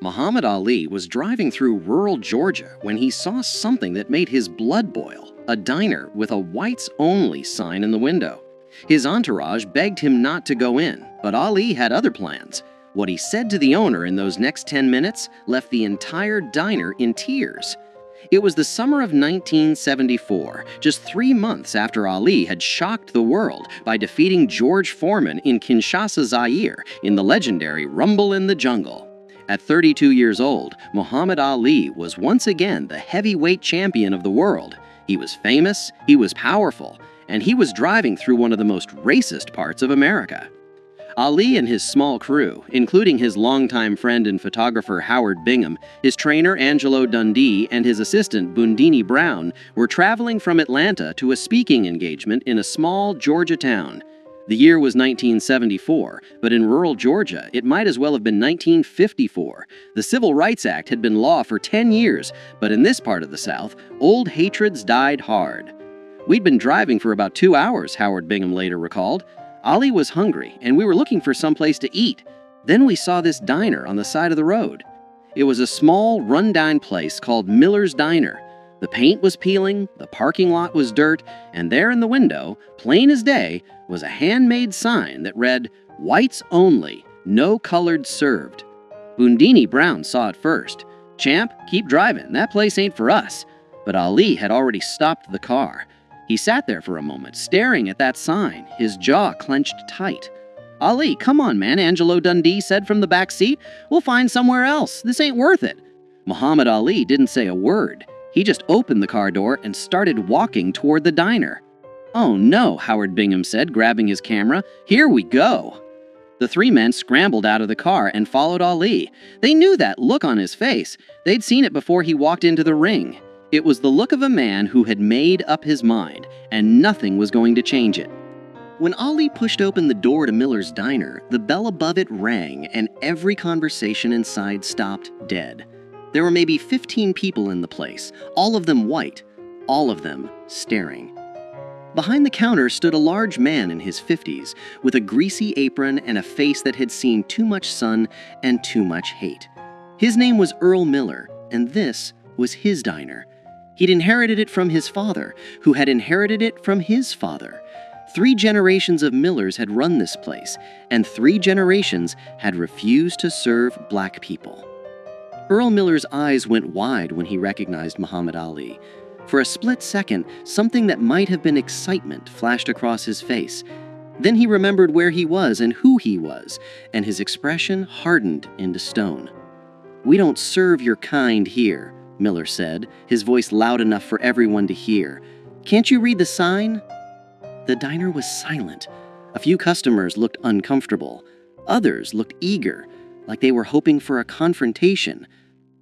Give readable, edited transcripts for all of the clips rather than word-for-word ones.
Muhammad Ali was driving through rural Georgia when he saw something that made his blood boil: a diner with a whites only sign in the window. His entourage begged him not to go in, but Ali had other plans. What he said to the owner in those next 10 minutes left the entire diner in tears. It was the summer of 1974, just 3 months after Ali had shocked the world by defeating George Foreman in Kinshasa, Zaire, in the legendary Rumble in the Jungle. At 32 years old, Muhammad Ali was once again the heavyweight champion of the world. He was famous, he was powerful, and he was driving through one of the most racist parts of America. Ali and his small crew, including his longtime friend and photographer Howard Bingham, his trainer Angelo Dundee, and his assistant Bundini Brown, were traveling from Atlanta to a speaking engagement in a small Georgia town. The year was 1974, but in rural Georgia, it might as well have been 1954. The Civil Rights Act had been law for 10 years, but in this part of the South, old hatreds died hard. "We'd been driving for about 2 hours," Howard Bingham later recalled. "Ali was hungry, and we were looking for someplace to eat. Then we saw this diner on the side of the road. It was a small, run-down place called Miller's Diner. The paint was peeling, the parking lot was dirt, and there in the window, plain as day, was a handmade sign that read, 'Whites only, no colored served.' Bundini Brown saw it first. 'Champ, keep driving, that place ain't for us.' But Ali had already stopped the car. He sat there for a moment, staring at that sign, his jaw clenched tight. 'Ali, come on, man,' Angelo Dundee said from the back seat. 'We'll find somewhere else. This ain't worth it.' Muhammad Ali didn't say a word. He just opened the car door and started walking toward the diner. 'Oh no,' Howard Bingham said, grabbing his camera. 'Here we go.' The three men scrambled out of the car and followed Ali. They knew that look on his face. They'd seen it before he walked into the ring. It was the look of a man who had made up his mind, and nothing was going to change it. When Ali pushed open the door to Miller's Diner, the bell above it rang, and every conversation inside stopped dead. There were maybe 15 people in the place, all of them white, all of them staring. Behind the counter stood a large man in his 50s, with a greasy apron and a face that had seen too much sun and too much hate. His name was Earl Miller, and this was his diner. He'd inherited it from his father, who had inherited it from his father. 3 generations of Millers had run this place, and 3 generations had refused to serve black people. Earl Miller's eyes went wide when he recognized Muhammad Ali. For a split second, something that might have been excitement flashed across his face. Then he remembered where he was and who he was, and his expression hardened into stone. "We don't serve your kind here," Miller said, his voice loud enough for everyone to hear. "Can't you read the sign?" The diner was silent. A few customers looked uncomfortable. Others looked eager, like they were hoping for a confrontation.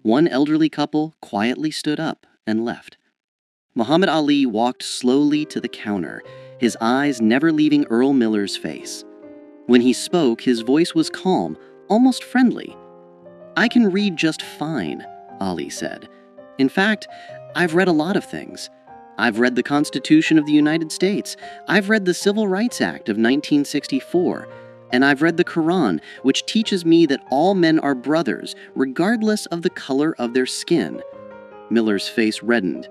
One elderly couple quietly stood up and left. Muhammad Ali walked slowly to the counter, his eyes never leaving Earl Miller's face. When he spoke, his voice was calm, almost friendly. "I can read just fine," Ali said. "In fact, I've read a lot of things. I've read the Constitution of the United States. I've read the Civil Rights Act of 1964. And I've read the Quran, which teaches me that all men are brothers, regardless of the color of their skin." Miller's face reddened.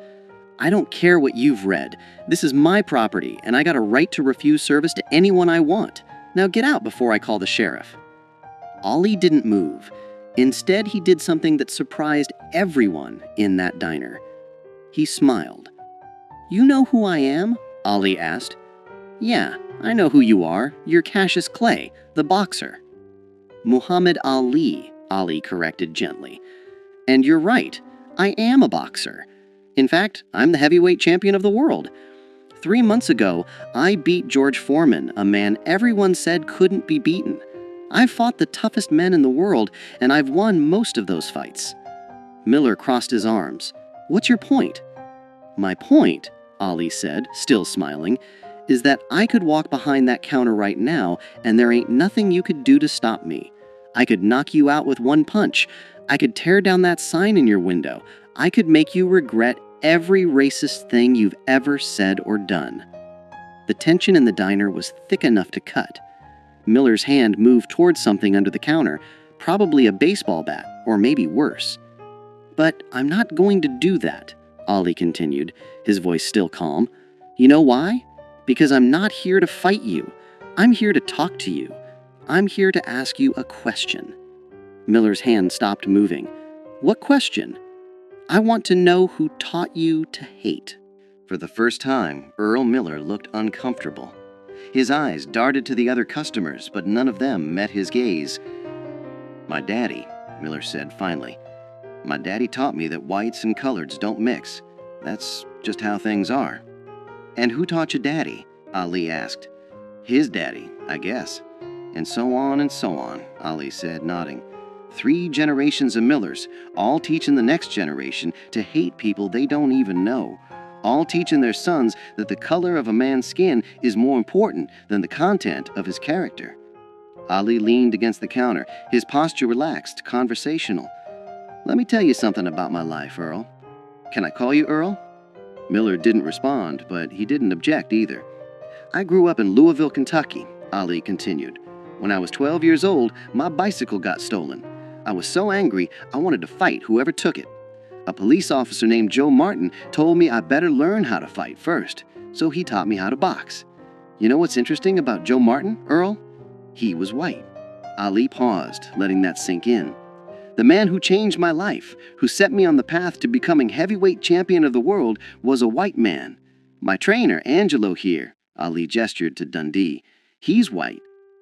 "I don't care what you've read. This is my property, and I got a right to refuse service to anyone I want. Now get out before I call the sheriff." Ali didn't move. Instead, he did something that surprised everyone in that diner. He smiled. "You know who I am?" Ali asked. "Yeah, I know who you are. You're Cassius Clay, the boxer." "Muhammad Ali," Ali corrected gently. "And you're right. I am a boxer. In fact, I'm the heavyweight champion of the world. 3 months ago, I beat George Foreman, a man everyone said couldn't be beaten. I've fought the toughest men in the world, and I've won most of those fights." Miller crossed his arms. "What's your point?" "My point," Ali said, still smiling, "is that I could walk behind that counter right now, and there ain't nothing you could do to stop me. I could knock you out with one punch. I could tear down that sign in your window. I could make you regret every racist thing you've ever said or done." The tension in the diner was thick enough to cut. Miller's hand moved towards something under the counter, probably a baseball bat. or maybe worse. But I'm not going to do that, Ali continued, his voice still calm. You know why? Because I'm not here to fight you. I'm here to talk to you. I'm here to ask you a question. Miller's hand stopped moving. What question? I want to know who taught you to hate. For the first time, Earl Miller looked uncomfortable. His eyes darted to the other customers, but none of them met his gaze. My daddy, Miller said finally. My daddy taught me that whites and coloreds don't mix. That's just how things are. And who taught your daddy? Ali asked. His daddy, I guess. And so on, Ali said, nodding. 3 generations of Millers, all teaching the next generation to hate people they don't even know. All teaching their sons that the color of a man's skin is more important than the content of his character. Ali leaned against the counter, his posture relaxed, conversational. Let me tell you something about my life, Earl. Can I call you Earl? Miller didn't respond, but he didn't object either. I grew up in Louisville, Kentucky, Ali continued. When I was 12 years old, my bicycle got stolen. I was so angry, I wanted to fight whoever took it. A police officer named Joe Martin told me I better learn how to fight first, so he taught me how to box. You know what's interesting about Joe Martin, Earl? He was white. Ali paused, letting that sink in. The man who changed my life, who set me on the path to becoming heavyweight champion of the world, was a white man. My trainer, Angelo here, Ali gestured to Dundee. He's white.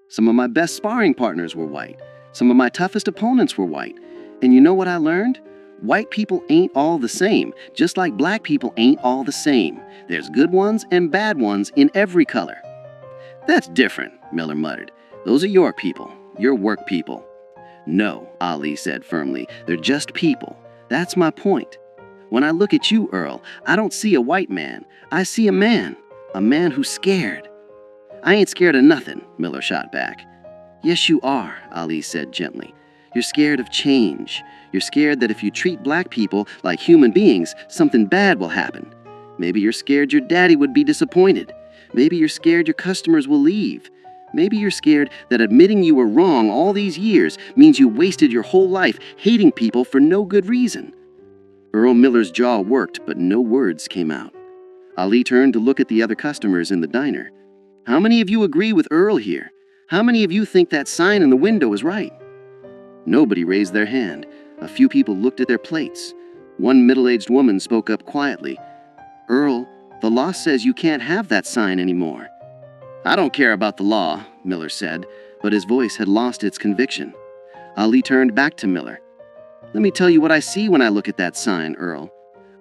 Some of my best sparring partners were white. Some of my toughest opponents were white. And you know what I learned? White people ain't all the same, just like black people ain't all the same. There's good ones and bad ones in every color. That's different, Miller muttered. Those are your people, your work people. No, Ali said firmly, they're just people. That's my point. When I look at you, Earl, I don't see a white man. I see a man who's scared. I ain't scared of nothing, Miller shot back. Yes, you are, Ali said gently. You're scared of change. You're scared that if you treat black people like human beings, something bad will happen. Maybe you're scared your daddy would be disappointed. Maybe you're scared your customers will leave. Maybe you're scared that admitting you were wrong all these years means you wasted your whole life hating people for no good reason. Earl Miller's jaw worked, but no words came out. Ali turned to look at the other customers in the diner. How many of you agree with Earl here? How many of you think that sign in the window is right? Nobody raised their hand. A few people looked at their plates. One middle-aged woman spoke up quietly. Earl, the law says you can't have that sign anymore. I don't care about the law, Miller said, but his voice had lost its conviction. Ali turned back to Miller. Let me tell you what I see when I look at that sign, Earl.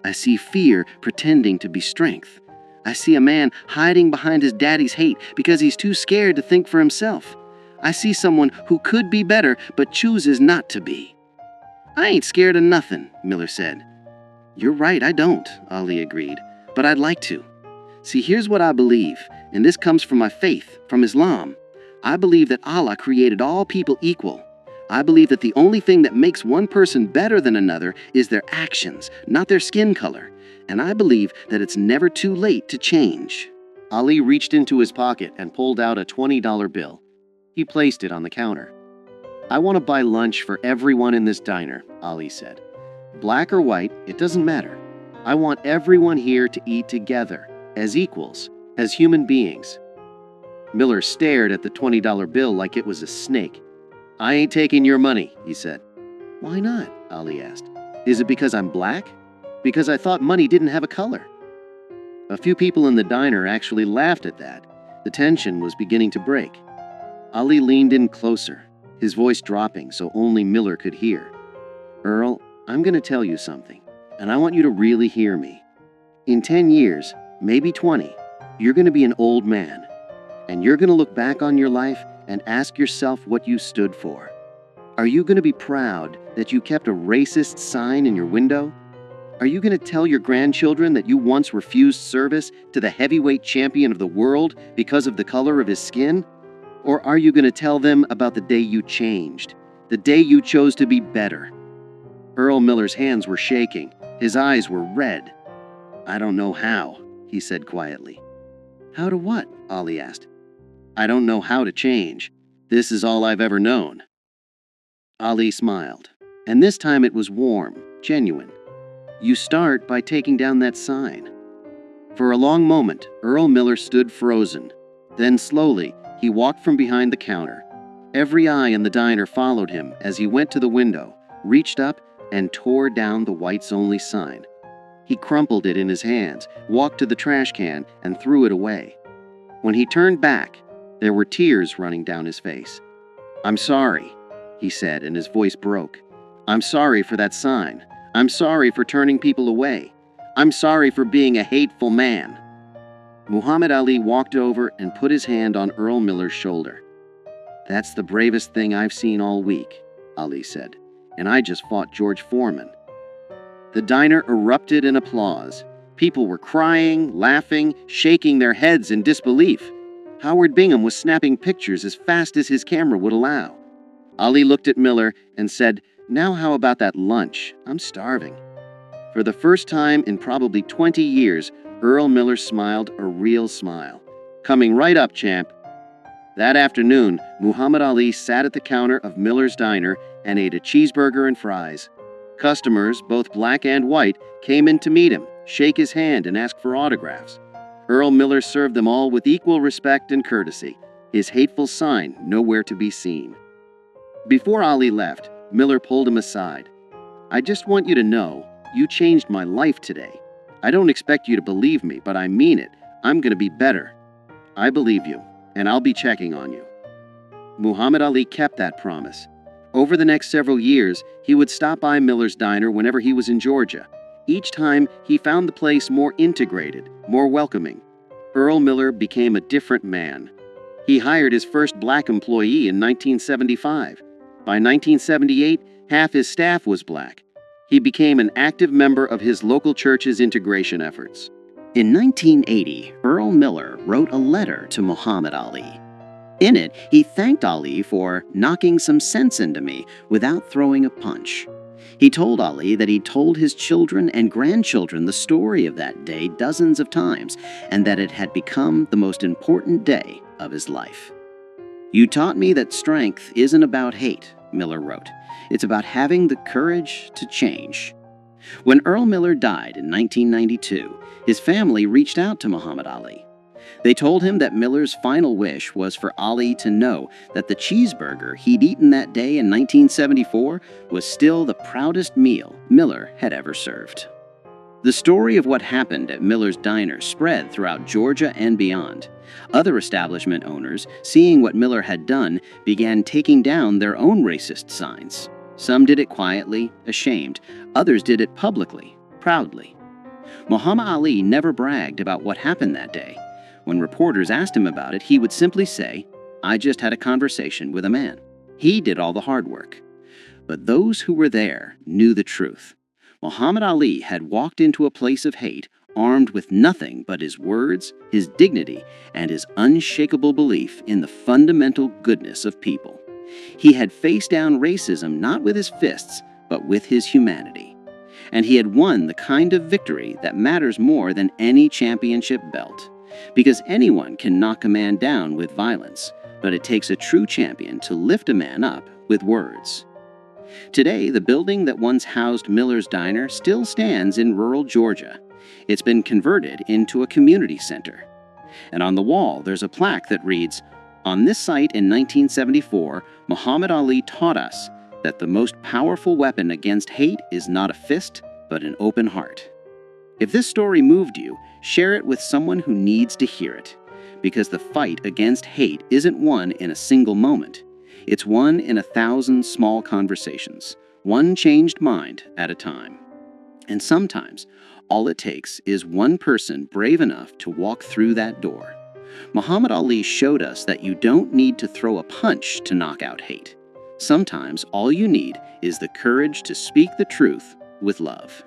I see fear pretending to be strength. I see a man hiding behind his daddy's hate because he's too scared to think for himself. I see someone who could be better but chooses not to be. I ain't scared of nothing, Miller said. You're right, I don't, Ali agreed, but I'd like to. See, here's what I believe, and this comes from my faith, from Islam. I believe that Allah created all people equal. I believe that the only thing that makes one person better than another is their actions, not their skin color. And I believe that it's never too late to change. Ali reached into his pocket and pulled out a $20 bill. He placed it on the counter. I want to buy lunch for everyone in this diner, Ali said. Black or white, it doesn't matter. I want everyone here to eat together, as equals, as human beings. Miller stared at the $20 bill like it was a snake. I ain't taking your money, he said. Why not? Ali asked. Is it because I'm black? Because I thought money didn't have a color. A few people in the diner actually laughed at that. The tension was beginning to break. Ali leaned in closer, his voice dropping so only Miller could hear. Earl, I'm going to tell you something, and I want you to really hear me. In 10 years, maybe 20, you're going to be an old man, and you're going to look back on your life and ask yourself what you stood for. Are you going to be proud that you kept a racist sign in your window? Are you going to tell your grandchildren that you once refused service to the heavyweight champion of the world because of the color of his skin? Or are you going to tell them about the day you changed, the day you chose to be better? Earl Miller's hands were shaking. His eyes were red. I don't know how, he said quietly. How to what? Ali asked. I don't know how to change. This is all I've ever known. Ali smiled, And this time it was warm, genuine. You start by taking down that sign. For a long moment, Earl Miller stood frozen. Then slowly, he walked from behind the counter. Every eye in the diner followed him as he went to the window, reached up, and tore down the whites only sign. He crumpled it in his hands, walked to the trash can, and threw it away. When he turned back, there were tears running down his face. "I'm sorry," he said, and his voice broke. "I'm sorry for that sign. I'm sorry for turning people away. I'm sorry for being a hateful man." Muhammad Ali walked over and put his hand on Earl Miller's shoulder. "That's the bravest thing I've seen all week," Ali said, "and I just fought George Foreman." The diner erupted in applause. People were crying, laughing, shaking their heads in disbelief. Howard Bingham was snapping pictures as fast as his camera would allow. Ali looked at Miller and said, "Now how about that lunch? I'm starving." For the first time in probably 20 years, Earl Miller smiled a real smile. "Coming right up, champ." That afternoon, Muhammad Ali sat at the counter of Miller's Diner and ate a cheeseburger and fries. Customers, both black and white, came in to meet him, shake his hand, and ask for autographs. Earl Miller served them all with equal respect and courtesy, his hateful sign nowhere to be seen. Before Ali left, Miller pulled him aside. "I just want you to know, you changed my life today. I don't expect you to believe me, but I mean it. I'm going to be better. I believe you, and I'll be checking on you." Muhammad Ali kept that promise. Over the next several years, he would stop by Miller's Diner whenever he was in Georgia. Each time, he found the place more integrated, more welcoming. Earl Miller became a different man. He hired his first black employee in 1975. By 1978, half his staff was black. He became an active member of his local church's integration efforts. In 1980, Earl Miller wrote a letter to Muhammad Ali. In it, he thanked Ali for knocking some sense into me without throwing a punch. He told Ali that he'd told his children and grandchildren the story of that day dozens of times, and that it had become the most important day of his life. "You taught me that strength isn't about hate," Miller wrote. "It's about having the courage to change." When Earl Miller died in 1992, his family reached out to Muhammad Ali. They told him that Miller's final wish was for Ali to know that the cheeseburger he'd eaten that day in 1974 was still the proudest meal Miller had ever served. The story of what happened at Miller's Diner spread throughout Georgia and beyond. Other establishment owners, seeing what Miller had done, began taking down their own racist signs. Some did it quietly, ashamed. Others did it publicly, proudly. Muhammad Ali never bragged about what happened that day. When reporters asked him about it, he would simply say, "I just had a conversation with a man. He did all the hard work." But those who were there knew the truth. Muhammad Ali had walked into a place of hate, armed with nothing but his words, his dignity, and his unshakable belief in the fundamental goodness of people. He had faced down racism not with his fists, but with his humanity. And he had won the kind of victory that matters more than any championship belt. Because anyone can knock a man down with violence, but it takes a true champion to lift a man up with words. Today, the building that once housed Miller's Diner still stands in rural Georgia. It's been converted into a community center. And on the wall, there's a plaque that reads, "On this site in 1974, Muhammad Ali taught us that the most powerful weapon against hate is not a fist, but an open heart." If this story moved you, share it with someone who needs to hear it. Because the fight against hate isn't won in a single moment. It's won in 1,000 small conversations, one changed mind at a time. And sometimes, all it takes is one person brave enough to walk through that door. Muhammad Ali showed us that you don't need to throw a punch to knock out hate. Sometimes all you need is the courage to speak the truth with love.